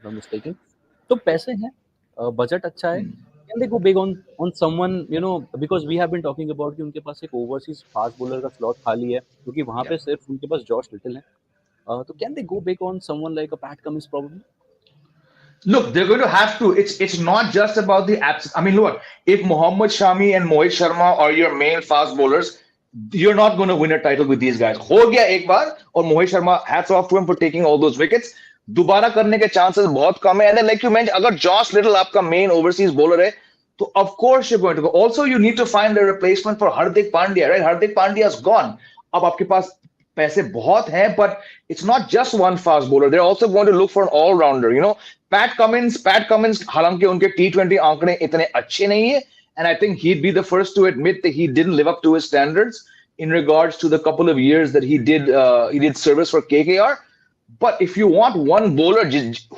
not mistaken. तो पैसे हैं, बजट अच्छा है, can they go big on someone, because we have been talking about कि उनके पास एक ओवरसीज फास्ट बॉलर का स्लॉट खाली है, क्योंकि वहाँ Yeah. पे सिर्फ उनके पास जॉश लिटिल है. तो can they go big on someone like a Pat Cummins probably? Look, they're going to have to. It's not just about the apps. I mean, look, if Mohammad Shami and Mohit Sharma are your main fast bowlers, you're not going to win a title with these guys. हो गया एक बार, और Mohit Sharma, hats off to him for taking all those wickets. दोबारा करने के chances बहुत कम है. And then, like you mentioned, अगर Josh Little आपका main overseas bowler है, तो of course you're going to go. Also, you need to find a replacement for Hardik Pandya, right? Hardik Pandya's gone. अब आपके पास पैसे बहुत हैं, but it's not just one fast bowler. They're also going to look for an all-rounder. Pat Cummins, हालांकि उनके T20 आंकड़े इतने अच्छे नहीं है, and I think he'd be the first to admit that he didn't live up to his standards in regards to the couple of years that he did service for KKR. But if you want one bowler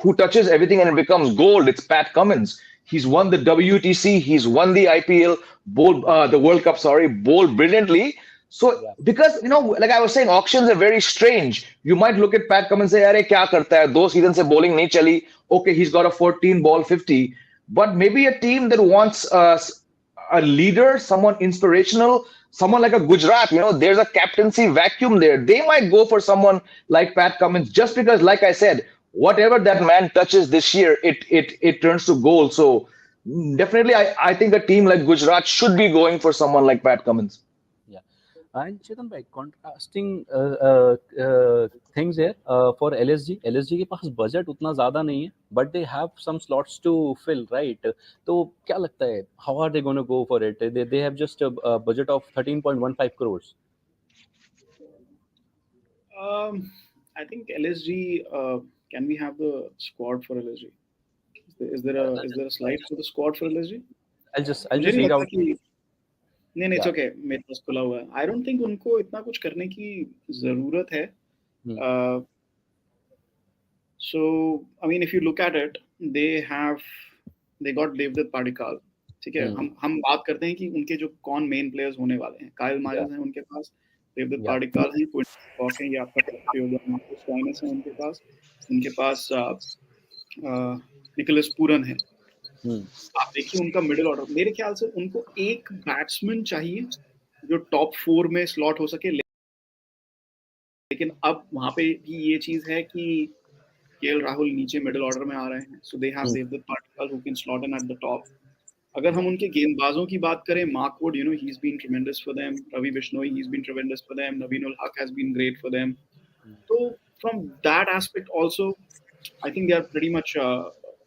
who touches everything and it becomes gold, it's Pat Cummins. He's won the WTC, he's won the IPL, the World Cup, bowled brilliantly. So, because, like I was saying, auctions are very strange. You might look at Pat Cummins and say, "Arey, kya karta hai? 2 seasons se bowling nahi chali. Okay, he's got a 14 ball 50." But maybe a team that wants a leader, someone inspirational, someone like a Gujarat, there's a captaincy vacuum there. They might go for someone like Pat Cummins just because, like I said, whatever that man touches this year, it turns to gold. So, definitely, I think a team like Gujarat should be going for someone like Pat Cummins. And Chetan bhai, contrasting things here for LSG. LSG के पास budget उतना ज़्यादा नहीं है, but they have some slots to fill, right? तो क्या लगता है, how are they going to go for it? They have just a budget of 13.15 crores. I think LSG. Can we have the squad for LSG? Is there a slide for the squad for LSG? I'll just read out. नहीं it's okay, मेरे पास खुला हुआ है. I don't think उनको इतना कुछ करने की जरूरत है. So I mean, if you look at it, they got Devdutt Padikkal. ठीक है, हम बात करते हैं कि उनके जो कौन मेन प्लेयर्स होने वाले हैं. काइल मायर्स हैं उनके पास, देवदत्त पाडिक्कल हैं, क्विंटन कॉक हैं, ये आपका मार्कस स्टॉइनस है उनके पास निकोलस पूरन है. आप देखिए उनका मिडिल ऑर्डर, मेरे ख्याल से उनको एक बैट्समैन चाहिए जो टॉप 4 में स्लॉट हो सके. लेकिन अब वहां पे भी ये चीज है कि केएल राहुल नीचे मिडिल ऑर्डर में आ रहे हैं. So they have Devdutt Padikkal who can slot in at the top. अगर हम उनके गेंदबाजों की बात करें, Mark Wood, he is been tremendous for them. Ravi Bishnoi, he is been tremendous for them. Naveen ul Haq has been great for them. तो from that aspect also I think they are pretty much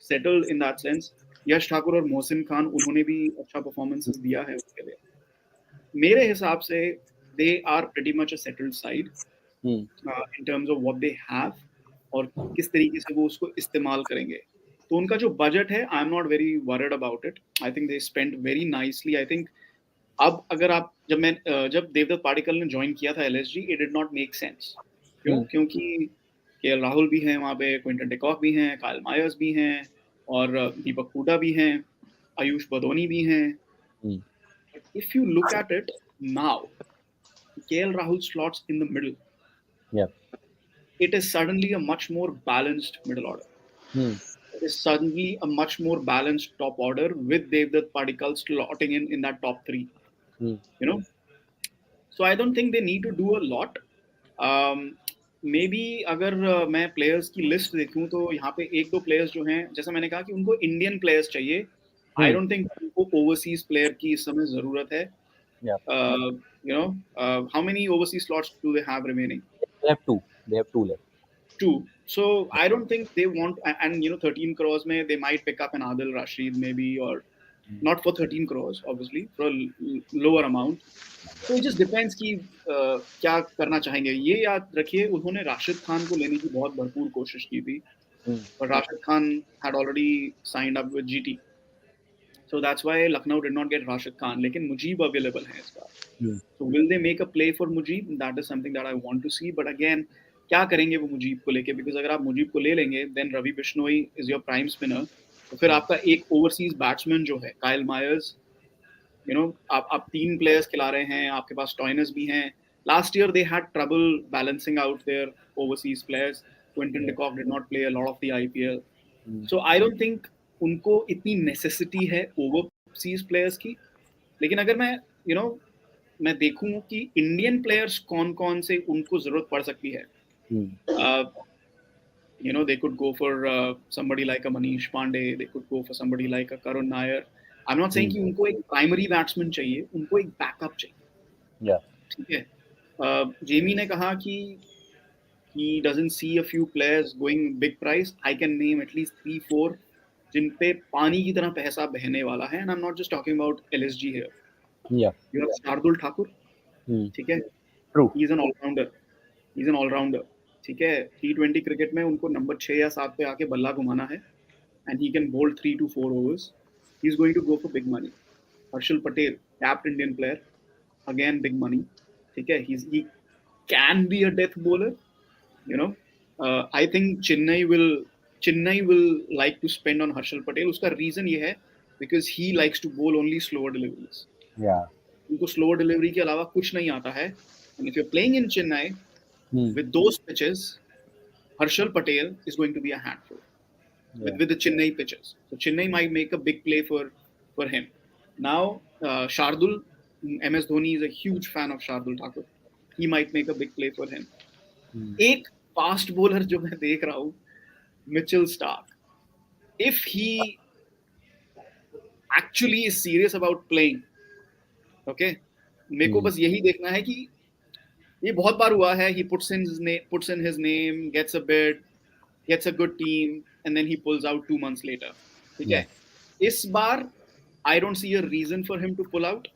settled in that sense. Yash Thakur और मोहसिन खान, उन्होंने भी अच्छा performance दिया है उसके लिए. मेरे हिसाब से they are pretty much a settled side in terms of what they have और किस तरीके से वो उसको इस्तेमाल करेंगे. तो उनका जो बजट है, आई am not very worried about it. I think they spend very nicely. I think अब अगर आप जब देवदत्त पाडिक्कल ने ज्वाइन किया था LSG, it did not make sense. क्योंकि केएल राहुल भी हैं वहाँ पे, क्विंटन डिकॉक भी हैं, काइल मायर्स भी हैं, और दीपक हुडा भी हैं, आयुष बदोनी भी हैं. If you look at it now, KL Rahul slots in the middle. It is suddenly a much more balanced middle order. It is suddenly a much more balanced top order with Devdutt Padikkal slotting in that top 3. So I don't think they need to do a lot. Maybe अगर मैं players की list देखूं तो यहाँ पे 1-2 players जो हैं, जैसा मैंने कहा कि उनको इंडियन प्लेयर्स चाहिए. I don't think उनको ओवरसीज प्लेयर की इस समय जरूरत है. How many overseas slots do they have remaining? They have 2 left. 2. So I don't think they want, and 13 crores mein they might pick up an Adil Rashid maybe, or not for 13 crores obviously, for a lower amount. So it just depends कि क्या करना चाहेंगे. ये याद रखिए, उन्होंने राशिद खान को लेने की बहुत भरपूर कोशिश की थी, but Rashid Khan had already signed up with GT. So that's why Lucknow did not get Rashid Khan. लेकिन मुजीब available है इस बार. So will they make a play for Mujib? That is something that I want to see. But again, क्या करेंगे वो मुजीब को लेके? Because अगर आप मुजीब को ले लेंगे, then Ravi Bishnoi is your prime spinner. तो फिर आपका एक ओवरसीज बैट्समैन जो है काइल मायर्स, आप 3 प्लेयर्स खिला रहे हैं, आपके पास स्टॉइनस भी हैं. Last year they had trouble balancing out their overseas players. Quinton de Kock did not play a lot of the IPL. So I don't think उनको इतनी necessity है overseas players की. लेकिन अगर मैं you know मैं देखूं कि इंडियन प्लेयर्स कौन-कौन से उनको जरूरत पड़ सकती है. You know, they could go for somebody like a Manish Pandey, they could go for somebody like a Karun Nair. I'm not saying कि उनको एक प्राइमरी बैट्समैन चाहिए, उनको एक बैकअप चाहिए. Yeah. ठीक है. जेमी ने कहा कि he doesn't see a few players going big price. I can name at least 3-4 जिन पे पानी की तरह पैसा बहने वाला है. And I'm not just talking about LSG here. Yeah. You have Shardul Thakur. ठीक है. True. He's an all-rounder. He's an all-rounder. ठीक है. T20 क्रिकेट में उनको नंबर 6 या 7 पे आके बल्ला घुमाना है. And he can bowl 3 to 4 overs. He's going to go for big money. Harshal Patel, capped Indian player, again big money. ठीक है. He can be a death bowler. You know, I think Chennai will like to spend on Harshal Patel. उसका reason ये है because he likes to bowl only slower deliveries. Yeah. उनको slower delivery के अलावा कुछ नहीं आता है. And if you're playing in Chennai with those pitches, Harshal Patel is going to be a handful with the Chennai pitches. So Chennai might make a big play for him. Now, Shardul, MS Dhoni is a huge fan of Shardul Thakur. He might make a big play for him. एक fast bowler जो मैं देख रहा हूँ, Mitchell Starc. If he actually is serious about playing, okay, मेरे को बस यही देखना है कि ये बहुत बार हुआ है. He puts in his name, gets a bid, gets a good team, and then he pulls out 2 months later. ठीक है. इस बार I don't see a reason for him to pull out.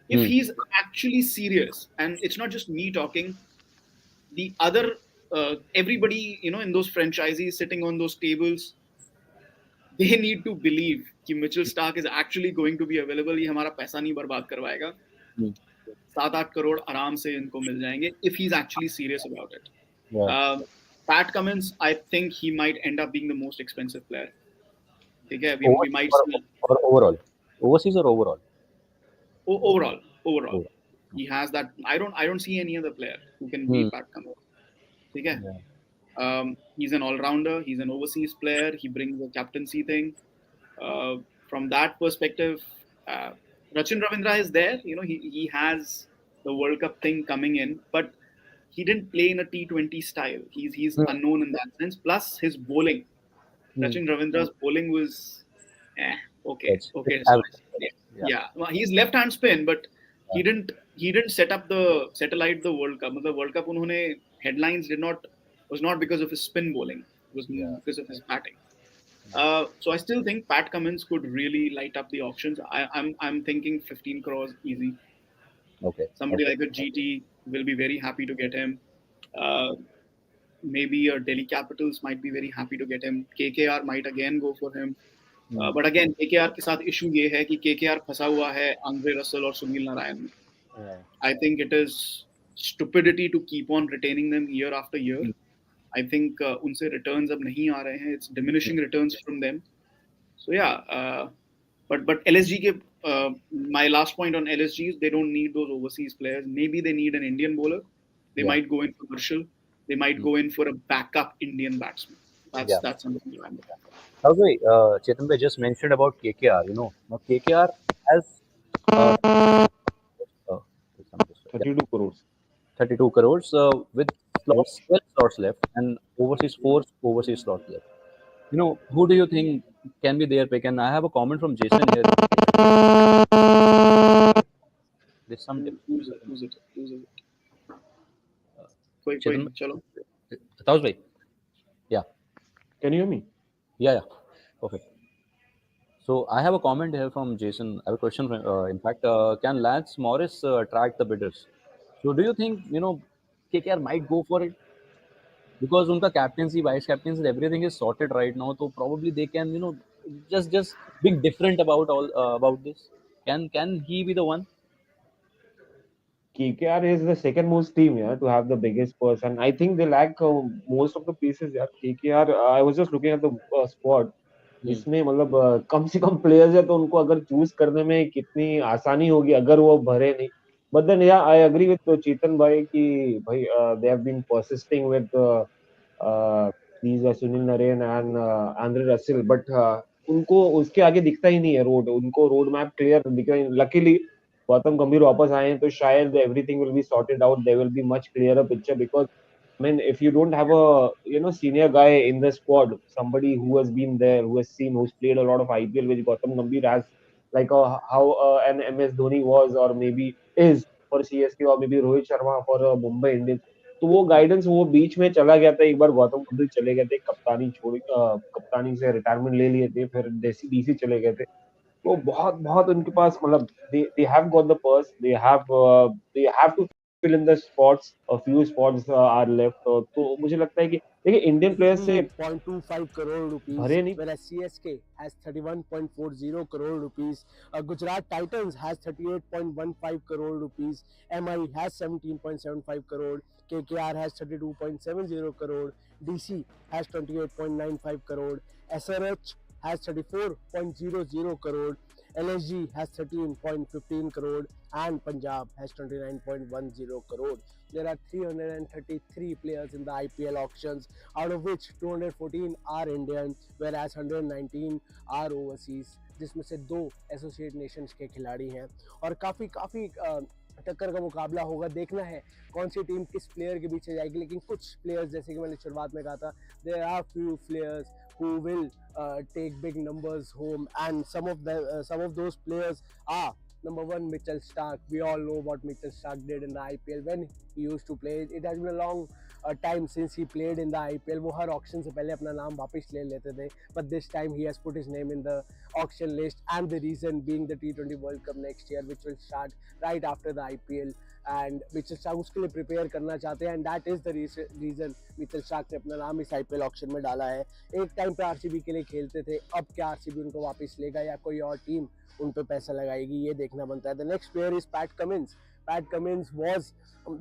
If he's actually serious, and it's not just me talking, the other everybody, you know, in those franchises sitting on those tables, they need to believe कि Mitchell Stark is actually going to be available. ये हमारा पैसा नहीं बर्बाद करवाएगा. 7-8 करोड़ आराम से इनको मिल जाएंगे if he's actually serious about it. Pat Cummins, I think he might end up being the most expensive player. ठीक है. We might see. Or overall, overseas or overall? Overall. He has that. I don't see any other player who can beat Pat Cummins. ठीक है. He's an all-rounder. He's an overseas player. He brings a captaincy thing. From that perspective, Rachin Ravindra is there. You know, he has the World Cup thing coming in, but he didn't play in a T20 style. He's unknown in that sense. Plus his bowling. Rachin Ravindra's bowling was okay. So, yeah. Well, he's left-hand spin, but he didn't settle the World Cup. The World Cup उन्होंने headlines was not because of his spin bowling. It was because of his batting. So I still think Pat Cummins could really light up the auctions. I'm thinking 15 crores easy. Okay. Somebody like a GT will be very happy to get him. Maybe a Delhi Capitals might be very happy to get him. KKR might again go for him. But again, KKR के साथ issue ये है कि KKR फंसा हुआ है Andre Russell और सुनील नारायण में. I think it is stupidity to keep on retaining them year after year. I think उनसे returns अब नहीं आ रहे हैं. It's diminishing returns from them. So yeah, but LSG के my last point on LSG is they don't need those overseas players. Maybe they need an Indian bowler. They might go in for Harshal. They might go in for a backup Indian batsman. That's something I'm looking for. Okay, Chetan bhai just mentioned about KKR. You know, now KKR has 32 crores. 32 crores with 12 slots left and four overseas slots left. You know, who do you think can be their pick? And I have a comment from Jason here. There's some Who's it? कोई चलो. Taaja bhai. Yeah. Can you hear me? Yeah. Perfect. So I have a comment here from Jason. I have a question. In fact, can Lance Morris track the bidders? So do you think, you know, KKR might go for it? Because unka captaincy, vice captaincy, everything is sorted right now. So probably they can, you know, just being different about this. Can he be the one? KKR is the second most team to have the biggest purse, and I think they lack most of the pieces. KKR, I was just looking at the squad. इसमें मतलब कम से कम players है तो उनको अगर choose करने में कितनी आसानी होगी अगर वो भरे नहीं. But then yeah, I agree with Chetan bhai कि भाई they have been persisting with these Sunil Narine and Andre Russell, but उनको उसके आगे दिखता ही नहीं है रोड, उनको रोड मैप क्लियर दिख रहा है. लकीली गौतम गंभीर वापस आए हैं तो शायद everything will be sorted out, there will be much clearer picture, because I mean, if you don't have a senior guy in the squad, somebody who has been there, who has seen, who's played a lot of IPL, which Gautam Gambhir has, like how an MS Dhoni was or maybe is for CSK, or maybe Rohit Sharma for Mumbai Indians. तो वो guidance वो बीच में चला गया था, एक बार गौतम गंभीर चले गए थे, कप्तानी छोड़ कप्तानी से रिटायरमेंट ले लिए थे, फिर डीसी चले गए थे. तो बहुत बहुत उनके पास मतलब they have got the purse, they have to fill in the spots, a few spots are left. तो मुझे लगता है कि देखिए इंडियन प्लेयर्स से 58.25 crore rupees, भरे नहीं. whereas CSK has 31.40 crore rupees. Gujarat Titans has 38.15 crore rupees. MI has 17.75 crore. KKR has 32.70 crore. DC has 28.95 crore. SRH has 34.00 crore. LSG has 13.15 crore, and Punjab has 29.10 crore. There are 333 players in the IPL auctions, out of which 214 are Indian, whereas 119 are overseas, जिसमें से 2 associate Nations के खिलाड़ी हैं. और काफ़ी टक्कर का मुकाबला होगा. देखना है कौन सी टीम किस प्लेयर के पीछे जाएगी. लेकिन कुछ प्लेयर्स, जैसे कि मैंने शुरुआत में कहा था, there are few players who will take big numbers home, and some of those players are: number one, Mitchell Stark. We all know what Mitchell Stark did in the IPL when he used to play. It has been a long time since he played in the IPL. वो हर auction से पहले अपना नाम वापस ले लेते थे, but this time he has put his name in the auction list, and the reason being the T20 World Cup next year, which will start right after the IPL. And Mitchell Stark उसके लिए prepare करना चाहते हैं, and that is the reason Mitchell Stark ने अपना नाम इस IPL auction में डाला है. एक टाइम पे आरसीबी के लिए खेलते थे, अब क्या आरसीबी उनको वापस लेगा या कोई और टीम उन पे पैसा लगाएगी, ये देखना बनता है. The next player is PAT Cummins. Pat Cummins was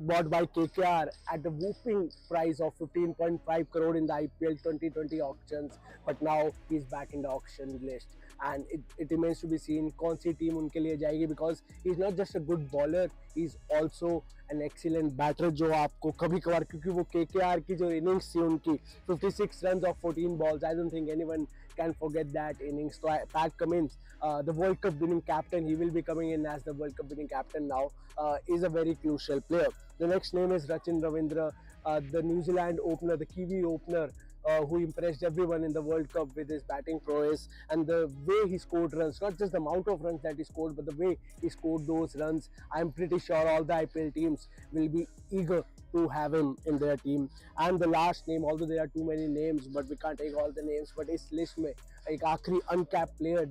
bought by KKR at a whooping price of 15.5 crore in the IPL 2020 auctions, but now he's back in the auction list, and it remains to be seen कौन सी team उनके लिए जाएगी, because he's not just a good bowler, he's also an excellent batter, जो आपको कभी कभार, क्योंकि वो KKR की जो innings थी उनकी 56 runs of 14 balls, I don't think anyone can forget that innings. So Pat Cummins, the World Cup winning captain, he will be coming in as the World Cup winning captain now, is a very crucial player. The next name is Rachin Ravindra, the New Zealand opener, the Kiwi opener, who impressed everyone in the World Cup with his batting prowess and the way he scored runs. Not just the amount of runs that he scored, but the way he scored those runs. I'm pretty sure all the IPL teams will be eager to have him in their team. And the last name, although there are too many names, but we can't take all the names, but इस list में एक आखिरी uncapped player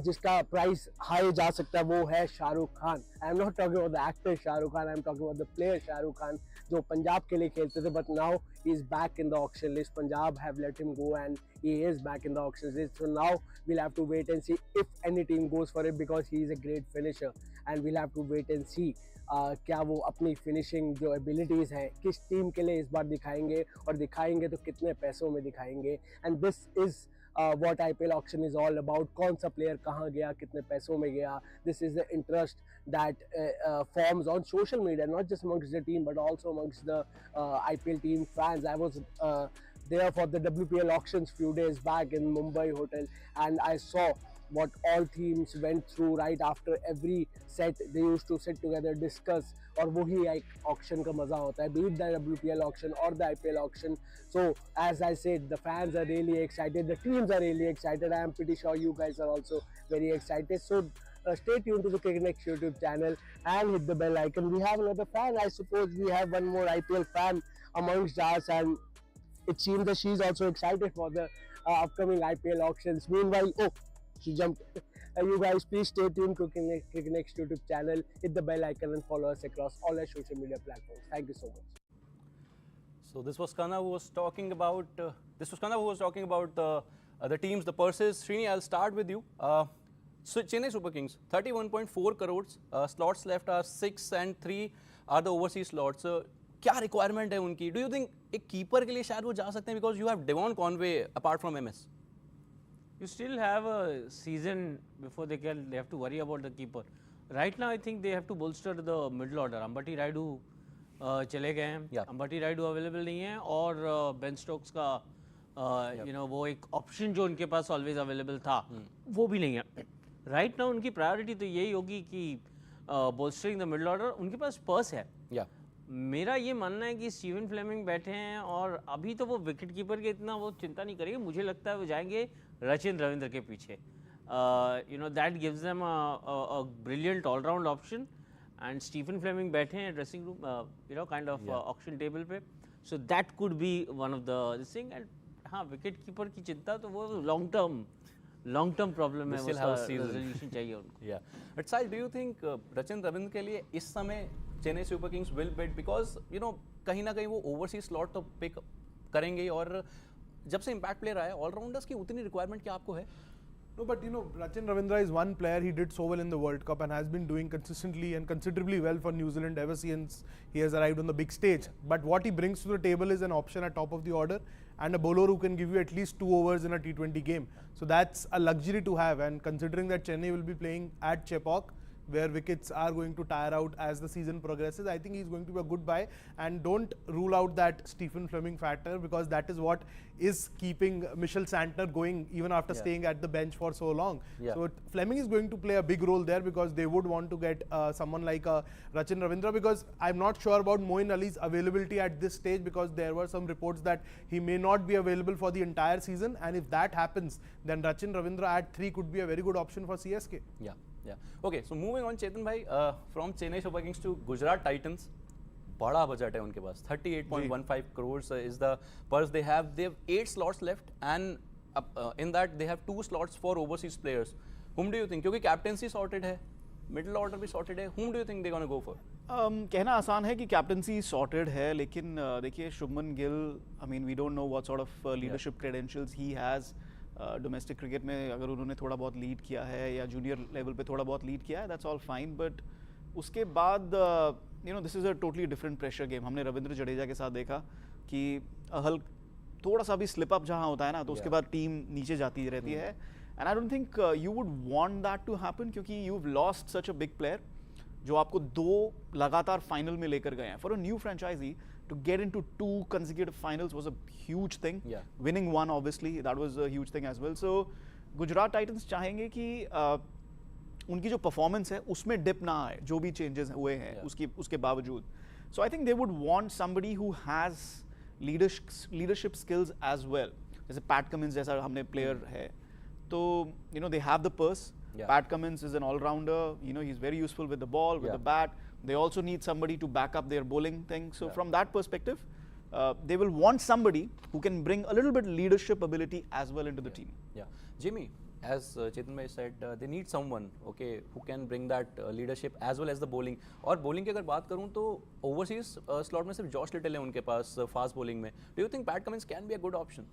जिसका price high जा सकता है, वो है शाहरुख खान. आई am not talking about the actor Shahrukh Khan, I am talking about the player Shahrukh Khan, जो पंजाब के लिए खेलते थे, but now he is back in the auction list. Punjab have let him go and he is back in the auction list. So now we'll have to wait and see if any team goes for it, because he is a great finisher, and we'll have to wait and see क्या वो अपनी finishing जो abilities हैं किस team के लिए इस बार दिखाएंगे, और दिखाएंगे तो कितने पैसों में दिखाएंगे. And this is what IPL auction is all about. कौन सा प्लेयर कहाँ गया, कितने पैसों में गया. This is the interest that forms on social media, not just amongst the team, but also amongst the IPL team fans. I was there for the WPL auctions few days back in Mumbai hotel, and I saw what all teams went through right after every set. They used to sit together, discuss, और वही एक auction का मजा होता है, be it the WPL auction or the IPL auction. So as I said, the fans are really excited, the teams are really excited. I am pretty sure you guys are also very excited. So stay tuned to the Cricket Next YouTube channel and hit the bell icon. We have another fan. I suppose we have one more IPL fan amongst us, and it seems that she's also excited for the upcoming IPL auctions. Meanwhile, she jumped. You guys, please stay tuned to Cricket Next YouTube channel, hit the bell icon, and follow us across all our social media platforms. Thank you so much. So this was Kana who was talking about the teams, the purses. Srini, I'll start with you. So Chennai Super Kings, 31.4 crores. Slots left are 6 and 3 are the overseas slots. क्या requirement है उनकी? Do you think एक keeper के लिए शायद वो जा सकते हैं, because you have Devon Conway apart from MS? You still have a season before they have to worry about the keeper. Right now, I think they have to bolster the middle order. Ambati Raidu चले गए हैं, Yeah. Ambati Raidu available नहीं है, और Ben Stokes का वो एक option जो उनके पास ऑलवेज अवेलेबल था वो भी नहीं है। राइट नाउ उनकी प्रायोरिटी तो यही होगी कि बोल्स्टरिंग द मिडल ऑर्डर। उनके पास पर्स है। या मेरा ये मानना है कि स्टीवन फ्लेमिंग बैठे हैं और अभी तो वो विकेट कीपर के इतना वो चिंता नहीं करेंगे। मुझे लगता है वो जाएंगे रचिन रविंद्र के पीछे। That gives them a brilliant all round option, and Stephen Fleming बैठे हैं dressing room kind of auction table पे, so that could be one of the this thing. And हाँ, विकेट कीपर की चिंता तो वो लॉन्ग टर्म प्रॉब्लम है, उसका रेजोल्यूशन चाहिए उनको। या but Sahil, do you think Rachin Ravindra के लिए इस समय Chennai super Kings will bid, because कहीं ना कहीं वो ओवरसीज स्लॉट तो पिक करेंगे, और जब से इम्पैक्ट प्लेयर आया ऑलराउंडर्स की उतनी रिक्वायरमेंट क्या आपको है? No, but Rachin Ravindra is one player. He did so well in the World Cup and has been doing consistently and considerably well for New Zealand ever since he has arrived on the big stage. But what he brings to the table is an option at top of the order and a bowler who can give you at least 2 overs in a T20 game. So that's a luxury to have. And considering that Chennai will be playing at Chepauk, where wickets are going to tire out as the season progresses, I think he's going to be a good buy. And don't rule out that Stephen Fleming factor, because that is what is keeping Michel Santner going even after staying at the bench for so long. So Fleming is going to play a big role there, because they would want to get someone like Rachin Ravindra, because I'm not sure about Moeen Ali's availability at this stage, because there were some reports that he may not be available for the entire season, and if that happens, then Rachin Ravindra at 3 could be a very good option for CSK. Okay, so moving on, Chetan bhai, from Chennai Super Kings to Gujarat Titans, बड़ा budget है उनके पास, 38.15 crores is the purse they have. They have 8 slots left, and in that they have 2 slots for overseas players. Whom do you think? क्योंकि captaincy sorted है, middle order भी sorted है, whom do you think they're going to go for? कहना आसान है कि captaincy sorted है, लेकिन देखिए Shubman Gill, I mean we don't know what sort of leadership credentials he has. Domestic cricket में अगर उन्होंने थोड़ा बहुत लीड किया है या जूनियर लेवल पे थोड़ा बहुत लीड किया है, दैट्स ऑल फाइन, बट उसके बाद this is a totally different pressure game. हमने रविंद्र जडेजा के साथ देखा कि थोड़ा सा भी स्लिप अप जहाँ होता है ना, तो उसके बाद टीम नीचे जाती रहती है, and I don't think you would want that to happen, क्योंकि you have lost such a big player जो आपको 2 लगातार फाइनल में लेकर गए हैं। For a new franchise to get into 2 consecutive finals was a huge thing. Winning one, obviously, that was a huge thing as well. So Gujarat Titans चाहेंगे कि उनकी जो परफॉर्मेंस है उसमें डिप ना आए, जो भी चेंजेस हुए हैं उसके बावजूद। So I think they would want somebody who has leadership skills as well. जैसे पैट कमिंस जैसा हमने प्लेयर है, तो they have the purse. Pat Cummins is an all-rounder. He's very useful with the ball, with the bat. They also need somebody to back up their bowling thing. So from that perspective, they will want somebody who can bring a little bit leadership ability as well into the team. Jimmy, as Chetan bhai said, they need someone, okay, who can bring that leadership as well as the bowling. और bowling की अगर बात करूँ तो overseas slot में सिर्फ Josh little है उनके पास fast bowling में. Do you think Pat Cummins can be a good option?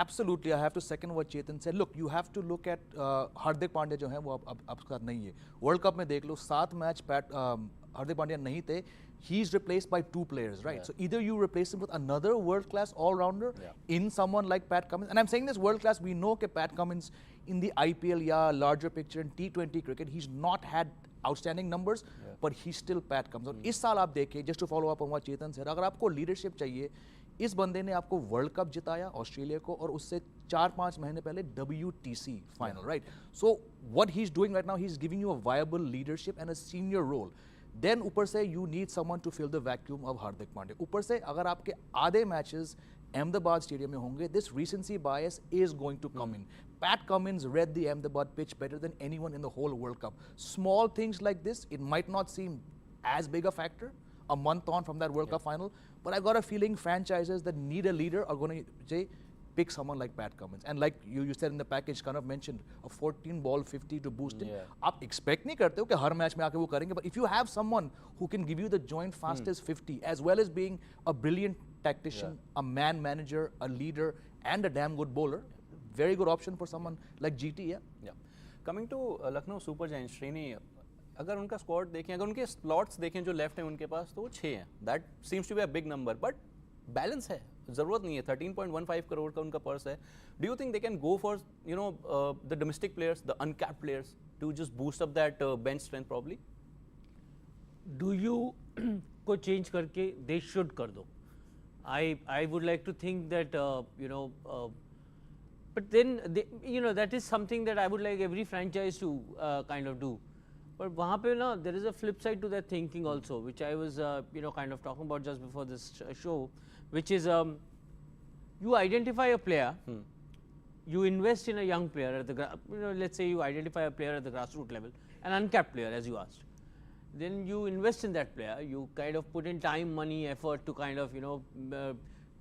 Absolutely, I have to second what Chetan said. Look, you have to look at Hardik Pandya जो है वो अब उसका नहीं है। वर्ल्ड कप में देख लो 7 मैच हार्दिक पांड्या नहीं थे। He is replaced by 2 players, right? So either you replace him with another world-class all-rounder in someone like Pat Cummins, and I'm saying this world-class. We know that Pat Cummins in the IPL, larger picture in T20 cricket, he's not had outstanding numbers, but he's still Pat Cummins. और इस साल आप देखें, just to follow up on what Chetan said, अगर आपको leadership चाहिए, इस बंदे ने आपको वर्ल्ड कप जिताया ऑस्ट्रेलिया को, और उससे 4-5 महीने पहले WTC final, right? So what he is doing right now, he is giving you a viable leadership and a senior role. Then ऊपर से you need someone to fill the vacuum of Hardik Pandya. ऊपर से अगर आपके आधे मैचेस अहमदाबाद स्टेडियम में होंगे, this recency bias is going to come in. Pat Cummins read the Ahmedabad pitch better than anyone in the whole World Cup. Small things like this, it might not seem as big a factor a month on from that World Cup final, but I've got a feeling franchises that need a leader are going to say pick someone like Pat Cummins. And like you said in the package, kind of mentioned a 14 ball 50 to boost it. आप expect नहीं करते हो कि हर match में आके वो करेंगे, but if you have someone who can give you the joint fastest 50 as well as being a brilliant tactician, a man manager, a leader and a damn good bowler, very good option for someone like GT. Coming to Lucknow Super Giants, Srini, अगर उनका squad देखें, अगर उनके slots देखें जो left हैं उनके पास, तो वो 6 हैं। That seems to be a big number, but balance है, ज़रूरत नहीं है। 13.15 करोड़ का उनका पर्स है। Do you think they can go for the domestic players, the uncapped players, to just boost up that bench strength probably? Do you को change करके they should कर दो. I would like to think that but then that is something that I would like every franchise to kind of do. But वहाँ पे ना there is a flip side to that thinking also, which I was kind of talking about just before this show, which is you identify a player, you invest in a young player at the let's say you identify a player at the grassroots level, an uncapped player as you asked. Then you invest in that player, you kind of put in time, money, effort to kind of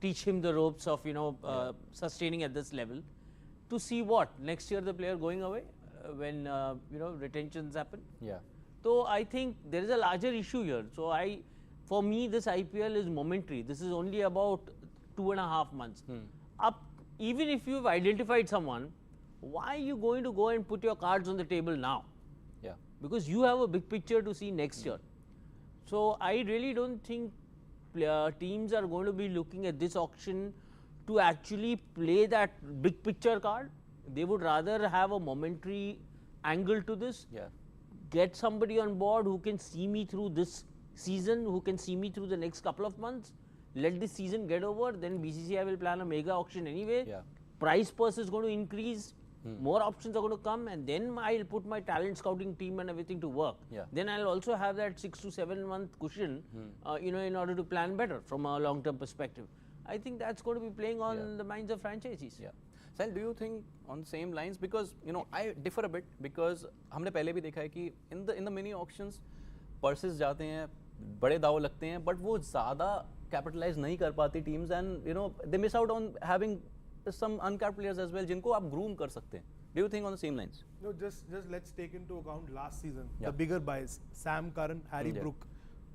teach him the ropes of sustaining at this level, to see what next year the player going away when retentions happen. Yeah. So I think there is a larger issue here. So for me this IPL is momentary. This is only about 2.5 months. Even if you've identified someone, why are you going to go and put your cards on the table now? Yeah. Because you have a big picture to see next year. So I really don't think teams are going to be looking at this auction to actually play that big picture card. They would rather have a momentary angle to this. Yeah. Get somebody on board who can see me through this season, who can see me through the next couple of months. Let this season get over, then BCCI will plan a mega auction anyway. Yeah. Price purse is going to increase. More options are going to come, and then I'll put my talent scouting team and everything to work. Yeah. Then I'll also have that 6 to 7 month cushion, in order to plan better from a long-term perspective. I think that's going to be playing on the minds of franchisees. Yeah. Sahil, do you think on the same lines? Because I differ a bit, because हमने पहले भी देखा है कि in the mini auctions purses जाते हैं, बड़े दाव लगते हैं, but वो ज़्यादा capitalize नहीं कर पाती teams, and they miss out on having some uncapped players as well जिनको आप groom कर सकते हैं. Do you think on the same lines? No, just let's take into account last season, the bigger buys, Sam Curran, Harry Brook.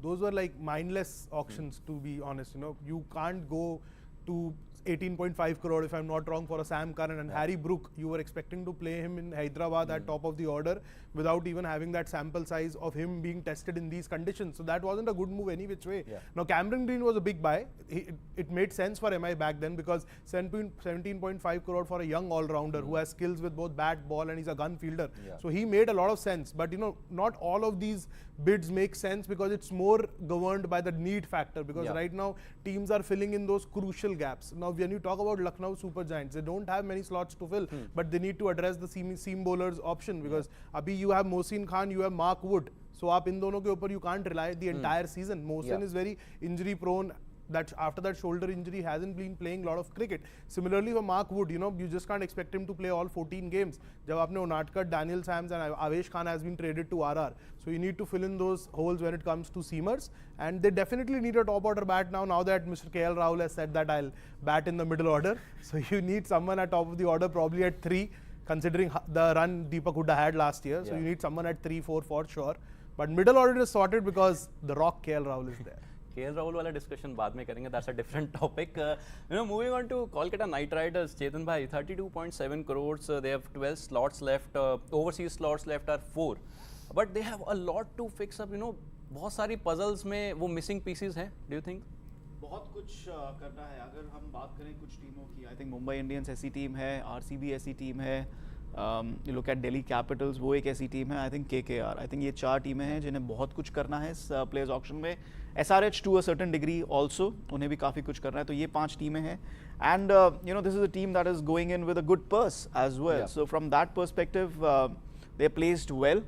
Those were like mindless auctions, to be honest. You can't go to 18.5 crore, if I'm not wrong, for a Sam Curran and Harry Brook. You were expecting to play him in Hyderabad at top of the order without even having that sample size of him being tested in these conditions. So that wasn't a good move any which way. Yeah. Now Cameron Green was a big buy. It made sense for MI back then, because 17.5 crore for a young all-rounder who has skills with both bat, ball, and he's a gun fielder. Yeah. So he made a lot of sense. But not all of these bids make sense, because it's more governed by the need factor, because right now teams are filling in those crucial gaps. Now when you talk about Lucknow Super Giants, they don't have many slots to fill, but they need to address the seam bowlers option, because abhi you have Mohsin Khan, you have Mark Wood. So aap in dono ke upar you can't rely the entire season. Mohsin is very injury prone. That after that shoulder injury hasn't been playing a lot of cricket. Similarly for Mark Wood, you just can't expect him to play all 14 games. Jab aapne Unatkar, Daniel Sams and Avesh Khan has been traded to RR. So you need to fill in those holes when it comes to seamers. And they definitely need a top order bat now that Mr. KL Rahul has said that I'll bat in the middle order. So you need someone at top of the order, probably at 3, considering the run Deepak Hooda had last year. So you need someone at 3, 4 for sure. But middle order is sorted because the rock KL Rahul is there. KL Rahul वाला discussion बाद में करेंगे. That's a different topic. Moving on to Kolkata Knight Riders, Chetan bhai, 32.7 crores. They have 12 slots left. Overseas slots left are 4. But they have a lot to fix up. बहुत सारी puzzles में वो missing pieces हैं. Do you think? बहुत कुछ करना है. अगर हम बात करें कुछ टीमों की, I think Mumbai Indians ऐसी टीम है, RCB ऐसी टीम है. You look at Delhi Capitals, वो एक ऐसी टीम है. I think KKR. I think ये 4 टीमें हैं जिन्हें बहुत कुछ करना है इस प्लेयर्स ऑक्शन में. SRH to a certain degree also, उन्हें भी काफ़ी कुछ करना है. तो ये 5 टीमें हैं. And this is a team that is going in with a good purse as well. So from that perspective, they placed well.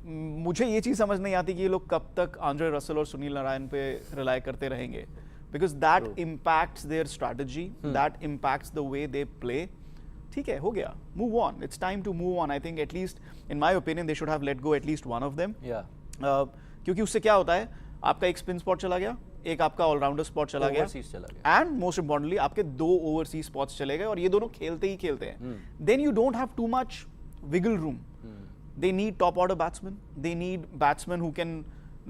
मुझे ये चीज़ समझ नहीं आती कि ये लोग कब तक आंद्रे रसल और सुनील नारायण पे रिलाई करते रहेंगे. Because that impacts their strategy, that impacts the way they play. ठीक है, हो गया. Move on. It's time to move on. I think at least, in my opinion, they should have let go at least one of them. Yeah. क्योंकि उससे क्या होता है, आपका एक स्पिन स्पॉट चला गया, एक आपका ऑलराउंडर स्पॉट चला गया, एंड मोस्ट इंपॉर्टेंटली आपके 2 ओवरसीज स्पॉट्स चले गए, और ये दोनों खेलते ही खेलते हैं. Then you don't have too much wiggle room. They need top order batsmen. They need batsmen who can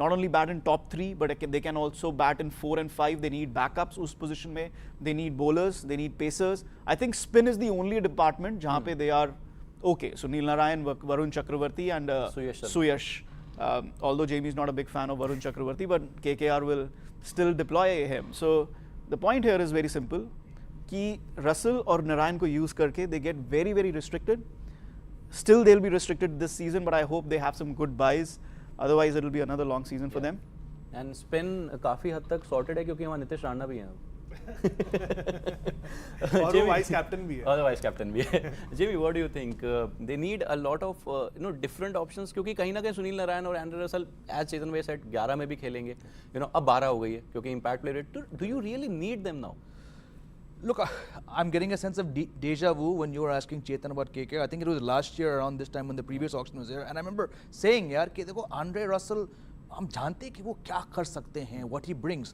not only bat in top 3, but they can also bat in 4 and 5. They need backups उस position में. They need bowlers. They need pacers. I think spin is the only department जहाँ पे they are okay. So Neil Narayan, Varun Chakravarti, and Suyash. Although Jamie is not a big fan of Varun Chakravarti, but KKR will still deploy him. So the point here is very simple. कि Russell और Narayan को use करके they get very, very restricted. Still, they'll be restricted this season, but I hope they have some good buys. Otherwise, it'll be another long season for them. And spin काफी हद तक sorted है क्योंकि वहाँ नीतीश राणा भी हैं अब। और वो वाइस कैप्टन भी है। और वाइस कैप्टन भी है। Jimmy, what do you think? They need a lot of different options, क्योंकि कहीं ना कहीं सुनील नारायण और एंड्रे रसल एज चेतन भाई सेट 11 में भी खेलेंगे, अब 12 हो गई है क्योंकि impact play rate. Do you really need them now? Look, I'm getting a sense of deja vu when you were asking Chetan about KK. I think it was last year around this time when the previous auction was there, and I remember saying, यार कि देखो Andre Russell, हम जानते हैं कि वो क्या कर सकते हैं, what he brings,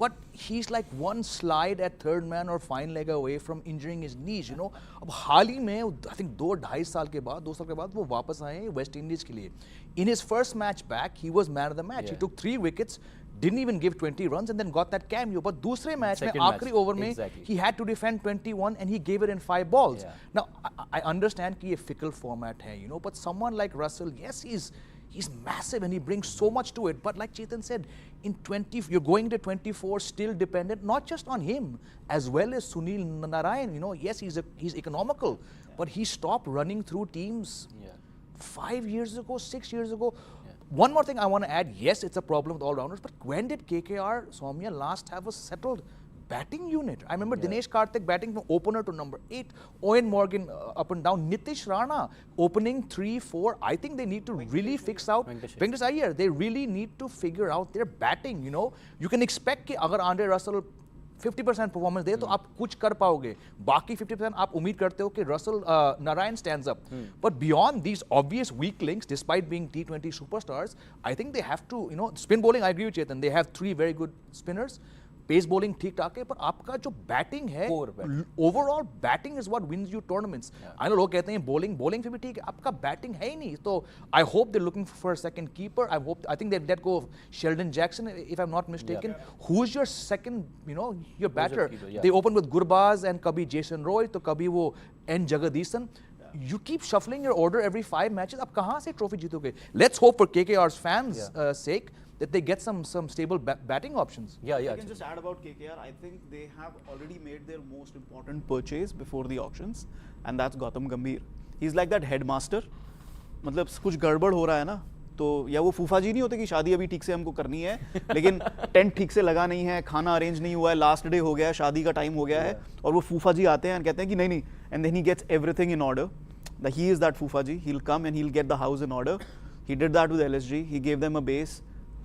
but he's like one slide at third man or fine leg away from injuring his knees, अब हाल ही में I think 2-2.5 साल के बाद वो वापस आए हैं वेस्ट इंडीज के लिए. In his first match back, he was man of the match. He took 3 wickets. Didn't even give 20 runs and then got that cameo. But दूसरे मैच में आखिरी ओवर में he had to defend 21 and he gave it in 5 balls. Now I understand कि ये fickle format है, but someone like Russell, yes, he's massive and he brings so much to it. But like Chetan said, you're going to 24 still dependent not just on him as well as Sunil Narayan. Yes, he's economical, but he stopped running through teams 5 years ago, 6 years ago. One more thing I want to add, yes, it's a problem with all-rounders, but when did KKR, Soumya, last have a settled batting unit? I remember Dinesh Karthik batting from opener to number 8, Owen Morgan up and down, Nitish Rana opening 3, 4. I think they need to really fix out Venkatesh Iyer. They really need to figure out their batting, You can expect कि अगर Andre Russell 50% performance दे तो आप कुछ कर पाओगे, बाकी 50% आप उम्मीद करते हो कि Russell Narayan stands up. But beyond these obvious weak links, despite being T20 superstars, I think they have to, spin bowling, I agree with Chetan, they have 3 very good spinners, pace bowling ठीक ठाक है, पर आपका जो बैटिंग है, overall batting is what wins you tournaments. I know लोग कहते हैं बॉलिंग से भी ठीक है, आपका बैटिंग है ही नहीं. तो I hope they looking for a second keeper. I think they let go of Sheldon Jackson if I am not mistaken. Who is your second, your batter? They open with Gurbaz and कभी Jason Roy, तो कभी वो N Jagadeesan. You keep shuffling your order every 5 matches. अब कहाँ से trophy जीतोगे? Let's hope for KKR's fans' sake that they get some stable batting options. I can just add about KKR. I think they have already made their most important purchase before the auctions, and that's Gautam Gambhir. He's like that headmaster. मतलब कुछ गड़बड़ हो रहा है ना, तो या वो फूफा जी नहीं होते कि शादी अभी ठीक से हमको करनी है, लेकिन टेंट ठीक से लगा नहीं है, खाना अरेंज नहीं हुआ है, लास्ट डे हो गया है, शादी का टाइम हो गया है, और वो फूफा जी आते हैं और कहते हैं कि नहीं, and then he gets everything in order. That he is that फूफा जी. He'll come and he'll get the house in order. He did that with LSG. He gave them a base.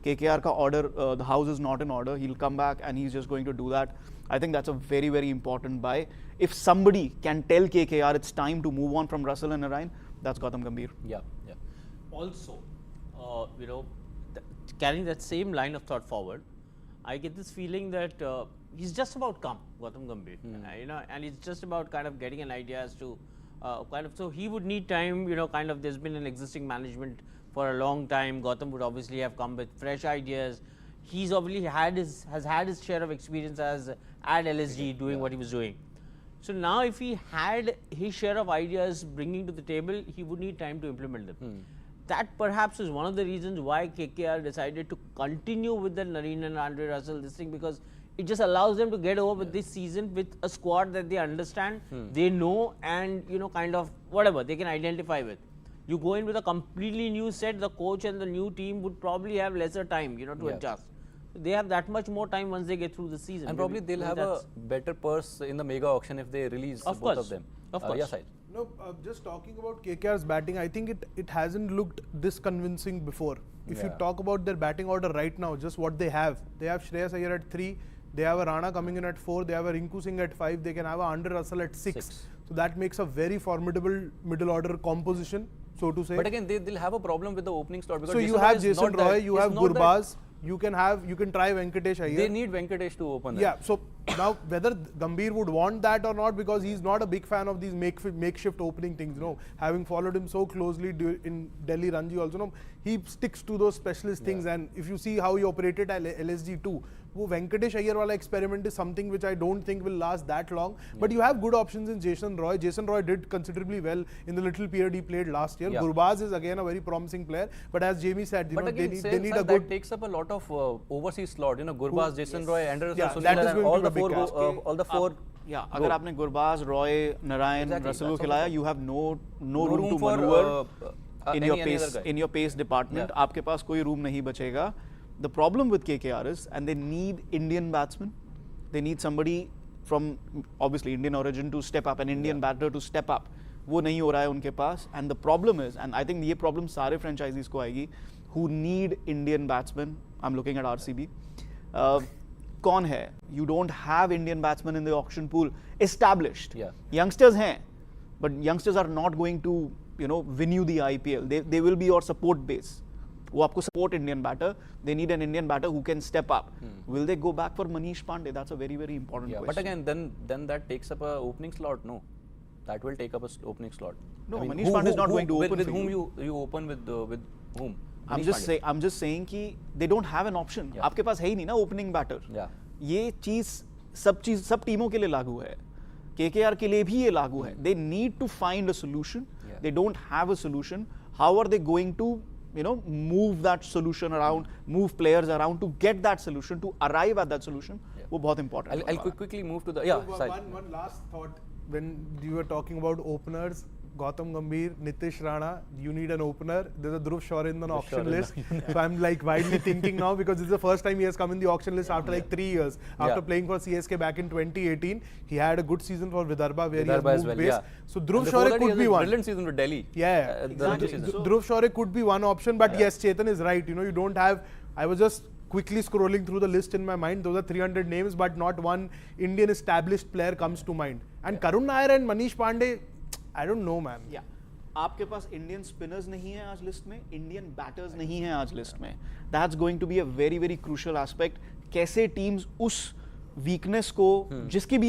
KKR का order, the house is not in order. He'll come back and he's just going to do that. I think that's a very, very important buy. If somebody can tell KKR it's time to move on from Russell and Narayan, that's Gautam Gambhir. Yeah. Also, carrying that same line of thought forward, I get this feeling that he's just about come, Gautam Gambhir, and it's just about kind of getting an idea as to so he would need time, there's been an existing management for a long time. Gautam would obviously have come with fresh ideas. He's obviously has had his share of experience at LSG doing what he was doing. So now if he had his share of ideas bringing to the table, he would need time to implement them. That perhaps is one of the reasons why KKR decided to continue with the Nareen and Andre Russell this thing, because it just allows them to get over with this season with a squad that they understand, they know, and kind of whatever they can identify with. You go in with a completely new set, the coach and the new team would probably have lesser time, to adjust. So they have that much more time once they get through the season. And probably they'll have a better purse in the mega auction if they release both of them. Of course. Yes, No, just talking about KKR's batting, I think it hasn't looked this convincing before. If you talk about their batting order right now, just what they have Shreyas Iyer at 3, they have a Rana coming in at 4, they have a Rinku Singh at 5, they can have a Andre Russell at 6. So that makes a very formidable middle order composition, so to say. But again, they'll have a problem with the opening slot, because so you have Jason Roy, you have Gurbaz, you can try Venkatesh Iyer. They need Venkatesh to open that. Yeah, so now whether Gambhir would want that or not, because he's not a big fan of these makeshift opening things, having followed him so closely in Delhi Ranji also, he sticks to those specialist things. And if you see how he operated at LSG too, वो Venkatesh Iyer वाला experiment is something which I don't think will last that long. But you have good options in Jason Roy. Jason Roy did considerably well in the little period he played last year. Gurbaz is again a very promising player. But as Jamie said, they need a good. That takes up a lot of overseas slot. Gurbaz, Jason Roy, Anderson, that is going to be all the four. अगर आपने Gurbaz, Roy, Narayan, Russell को खिलाया, you have no room to maneuver in your pace department. आपके पास कोई room नहीं बचेगा. The problem with KKR is, and they need Indian batsmen, they need somebody from obviously Indian origin to step up, an Indian batter to step up. वो नहीं हो रहा है उनके पास. And the problem is, and I think ये problem सारे franchises को आएगी, who need Indian batsmen. I'm looking at RCB. कौन है? You don't have Indian batsmen in the auction pool established. Youngsters हैं, but youngsters are not going to, you know, win you the IPL. They will be your support base. वो आपको support Indian batter. They need an Indian batter who can step up. Will they go back for Manish Pandey? That's a very, very important question. But again, then that takes up a opening slot. No, that will take up a opening slot. No, I mean, Manish Pandey is not going to open with whom you open with whom? I'm just saying कि they don't have an option. आपके पास है ही नहीं ना opening batter. ये चीज सब टीमों के लिए लागू है. KKR के लिए भी ये लागू है. They need to find a solution. They don't have a solution. How are they going to, you know, move that solution around, move players around to get that solution, to arrive at that solution? वो बहुत important. I'll quickly move to the one last thought. When you were talking about openers, Gautam Gambhir, Nitish Rana, you need an opener. There's a Dhruv Shorey in the auction list. So I'm like widely thinking now, because this is the first time he has come in the auction list after like 3 years. After playing for CSK back in 2018, he had a good season for Vidarbha where he has moved base. So Dhruv Shorey could be one. Brilliant season with Delhi. Exactly. Dhruv Shorey could be one option, but yes, Chetan is right. You know, you don't have. I was just quickly scrolling through the list in my mind. Those are 300 names, but not one Indian established player comes to mind. And Karun Nair and Manish Pandey, I don't know, man. Yeah. आपके पास Indian spinners नहीं है आज list में, Indian batters नहीं है आज list में. That's going to be a very very crucial aspect. कैसे टीम्स उस वीकनेस को, जिसकी भी